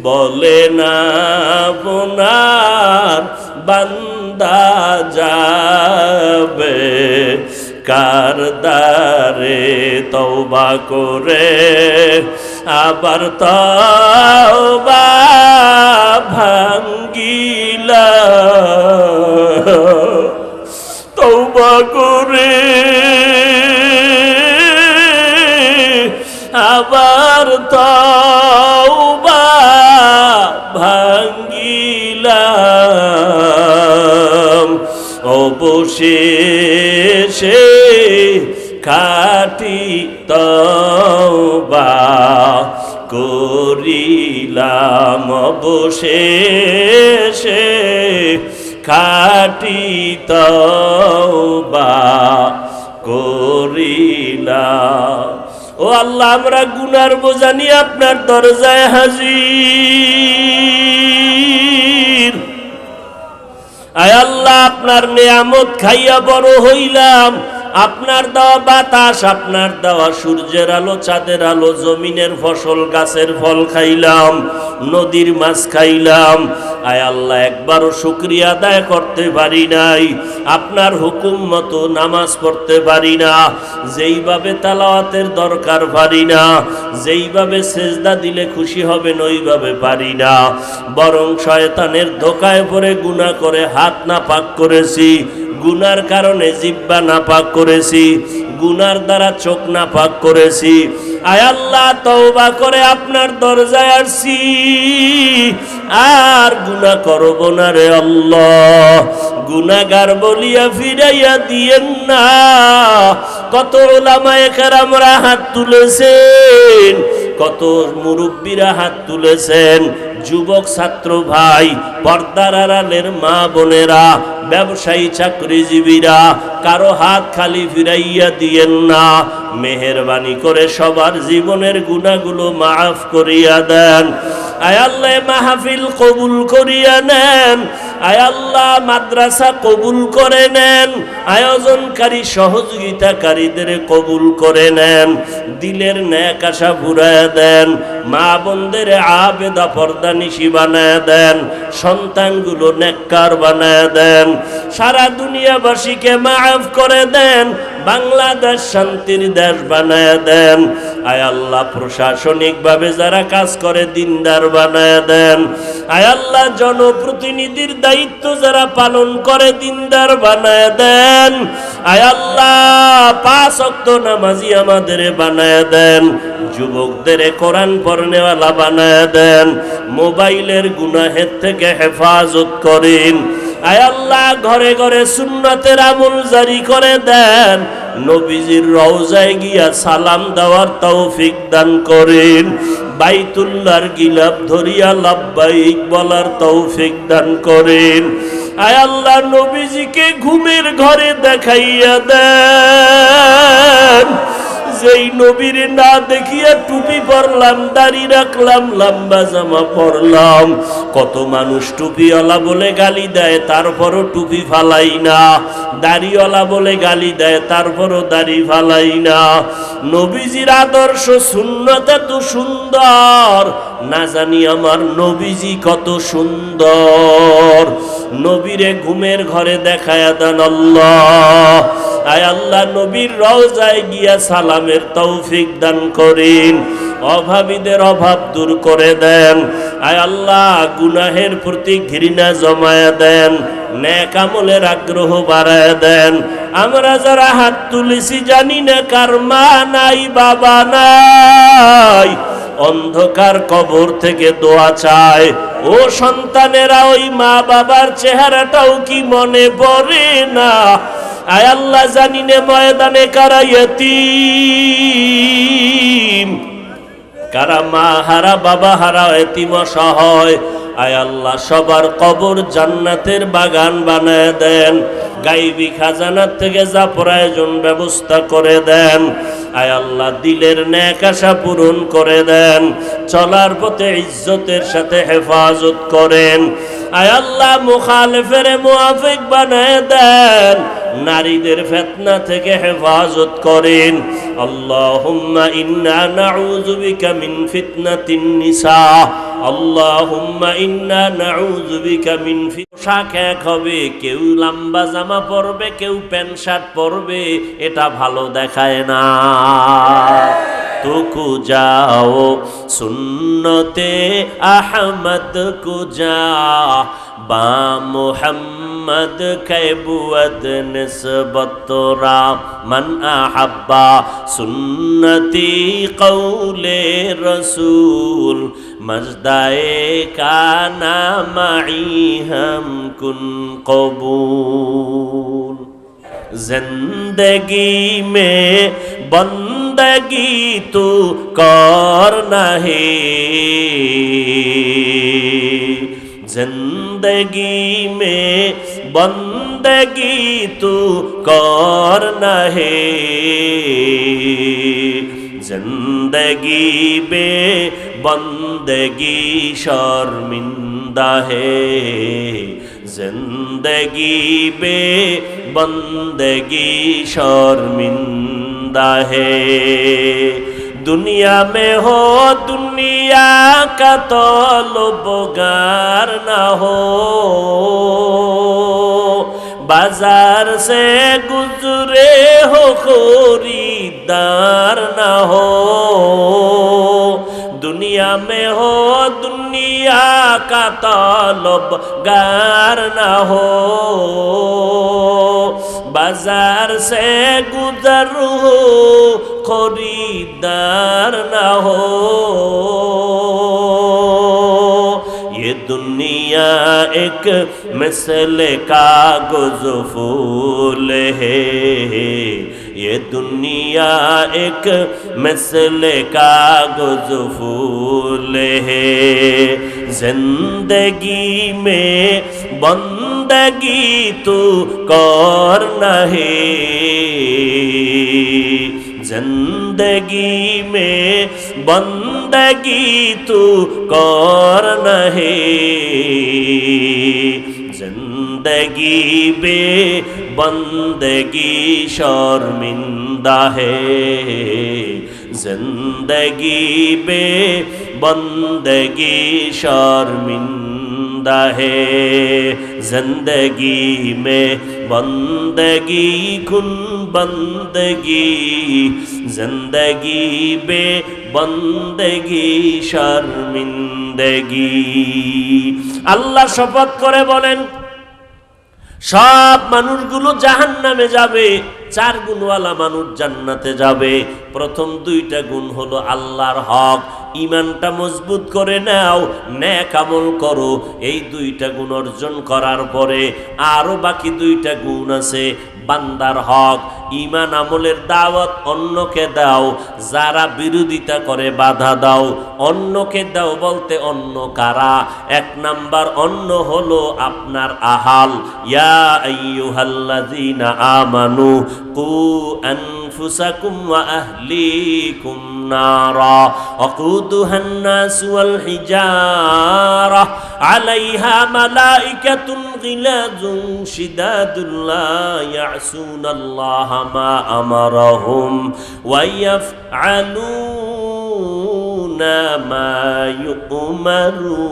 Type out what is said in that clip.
বলে না আপনার বান্দা যাবে কার দ্বারে তওবা করে আবার তওবা ভাঙ্গিলা তওবা করে আবার তওবা ভাঙ্গিলাম অবশেষে খাঁটি তওবা করিলাম অবশেষে খাঁটি তওবা করিলাম। ও আল্লাহ, আমরা গুনার বোঝা নিয়ে আপনার দরজায় হাজির। আয় আল্লাহ, আপনার নেয়ামত খাইয়া বড় হইলাম। আপনার দেওয়া বাতাস, আপনার দেওয়া সূর্যের আলো, চাঁদের আলো, জমিনের ফসল, গাছের ফল খাইলাম, নদীর মাছ খাইলাম। আয় আল্লাহ, একবারও শুকরিয়া আদায় করতে পারি নাই। আপনার হুকুম মতো নামাজ পড়তে পারি না, যেইভাবে তালাওয়াতের দরকার পারি না, যেইভাবে সেজদা দিলে খুশি হবেন ওইভাবে পারি না। বরং শয়তানের ধোকায় পড়ে গুনাহ করে হাত নাপাক করেছি, গুনার কারণে জিহ্বা নাপাক করেছি, গুনার দ্বারা চোখ নাপাক করেছি। আয় আল্লাহ, তওবা করে আপনার দরজায় আসছি, আর গুনাহ করব না রে আল্লাহ। গুনাহগার বলিয়া ফিরাইয়া দিয়েন না। কত উলামায়ে কেরামরা হাত তুলেছেন, কত মুরব্বীরা হাত তুলেছেন, যুবক ছাত্র ভাই, পর্দার আড়ালের মা বোনেরা, ব্যবসায়ী চাকরিজীবীরা, কারো হাত খালি ফিরাইয়া দিয়েন না। মেহেরবানি করে সবার জীবনের গুনাহগুলো মাফ করিয়া দেন। আয় আল্লাহ, মাহফিল কবুল করিয়া নেন। আয় আল্লাহ, মাদ্রাসা কবুল করে নেন। আয়োজনকারী সহযোগিতাকারীদের কবুল করে নেন। দিলের নেক আশা ফুরায়া দেন। মা বোনদের আবেদা পর্দানিশী বানায় দেন। সন্তানগুলো নেককার বানায় দেন। সারা দুনিয়াবাসীকে মাফ করে দেন। বাংলাদেশ শান্তির দেশ বানায় দেন। আয় আল্লাহ, প্রশাসনিকভাবে যারা কাজ করে দিনদার বানায় দেন। আয় আল্লাহ, জনপ্রতিনিধির দায়িত্ব যারা পালন করে দিনদার বানায় দেন। আয় আল্লাহ, 5 ওয়াক্ত নামাজি আমাদের বানায় দেন। যুবকদের কোরআন পড়নেওয়ালা বানায় দেন। মোবাইলের গুনাহের থেকে হেফাজত করেন। আয় আল্লাহ, ঘরে ঘরে সুন্নাতের আমল জারি করে দেন। নবীজির রওজায় গিয়া সালাম দেওয়ার তৌফিক দান করেন। বাইতুল্লাহর গিলাফ ধরিয়া লাব্বাইক বলার তৌফিক দান করেন। আয় আল্লাহ, নবীজিকে ঘুমের ঘরে দেখাইয়া দেন। যেই নবীর না দেখিয়া টুপি পরলাম, দাড়ি রাখলাম, লম্বা জামা পরলাম। কত মানুষ টুপিওয়ালা বলে গালি দেয়, তারপরও টুপি ফালাই না। দাড়িওয়ালা বলে গালি দেয়, তারপরও দাড়ি ফালাই না। নবীজির আদর্শ সুন্নাত এত সুন্দর, না জানি আমার নবীজি কত সুন্দর। নবীরে ঘুমের ঘরে দেখায়া দেন আল্লাহ। আয় আল্লাহ, নবীর রওজায় গিয়া সালামের তৌফিক দান করেন। অভাবীদের অভাব দূর করে দেন। আয় আল্লাহ, গুনাহের প্রতি ঘৃণা জমায়া দেন। নেক আমলের আগ্রহ বাড়ায় দেন। আমরা যারা হাত তুলেছি জানি না কার মা নাই, বাবা নাই, অন্ধকার কবর থেকে দোয়া চায়। ও সন্তানেরা, ওই মা বাবার চেহারাটাও কি মনে পড়ে না? আয় আল্লাহ, জানি না ময়দানে কারা ইয়তীম, কারা মা হারা, বাবা হারা, এতিম অসহায়। আয় আল্লাহ, সবার কবর জান্নাতের বাগান বানায় দেন। গাইবি খাজানার থেকে যা প্রয়োজন ব্যবস্থা করে দেন। আয় আল্লাহ, দিলের নেক আশা পূরণ করে দেন। চলার পথে ইজ্জতের সাথে হেফাজত করেন। আয় আল্লাহ, মুখালিফের মুআফিক বানায় দেন। নারীদের ফিতনা থেকে হেফাজত করেন। আল্লাহুম্মা ইন্না নাউযু বিকা মিন ফিতনাতিন নিসা, আল্লাহুম্মা ইন্না নাউযু বিকা মিন পোশাক এক হবে, কেউ লম্বা জামা পরবে, কেউ প্যান্ট শার্ট পরবে, এটা ভালো দেখায় না। তো যাও সুন্নতে আহমদ কো যা, বা মুহাম্মদ कैबुअद निस्बत रा, मन अहब्बा सुन्नती कौले रसूल, मजदाए का नामाई हम कुन कबूल। जिंदगी में बंदगी तू करना है, जिंदगी में बंदगी तू करना है, जिंदगी में बंदगी शर्मिंदा है, जिंदगी में बंदगी शर्मिंदा है। दुनिया में हो दुनिया का तलबगार ना हो, बाजार से गुजरे हो खरीदार ना हो। दुनिया में हो दुनिया का तलबगार ना हो, बाजार से गुजर हो खरीदार ना हो। ये दुनिया एक मिसल कागज फूल है, ये दुनिया एक मिसल कागज फूल है। जिंदगी में बंदगी तू करना है, जिंदगी में बंदगी तू करना है, जिंदगी में बंदगी शर्मिंदा है, जिंदगी में बंदगी शर्मिंदा है। जिंदगी में बंदगी कुन बंदगी, जिंदगी बे बंदगी शर्मिंदगी। আল্লাহ শপথ করে বলেন, সব মানুষগুলো জাহান্নামে যাবে, 4 গুণওয়ালা মানুষ জান্নাতে যাবে। প্রথম 2টা গুণ হলো আল্লাহর হক, ইমানটা মজবুত করে নাও, নেক আমল করো। এই 2টা গুণ অর্জন করার পরে আরো বাকি 2টা গুণ আছে। বান্দার হক, ইমান আমলের দাওয়াত অন্যকে দাও, যারা বিরোধিতা করে বাধা দাও। অন্যকে দাও বলতে অন্য কারা? 1 নাম্বার অন্য হলো আপনার আহাল। ইয়া আইয়ুহাল্লাযীনা আমানু কু আনফুসাকুম ওয়া আহলিকুম নারা ওয়াকুদুহান নাস ওয়াল হিজারা আলাইহা মালাইকাতুন গিলাযুন শিদাদুন লা ইয়াসুনাল্লাহা মা আমারাহুম ওয়া ইয়াফআলুনা মা ইউমারুন।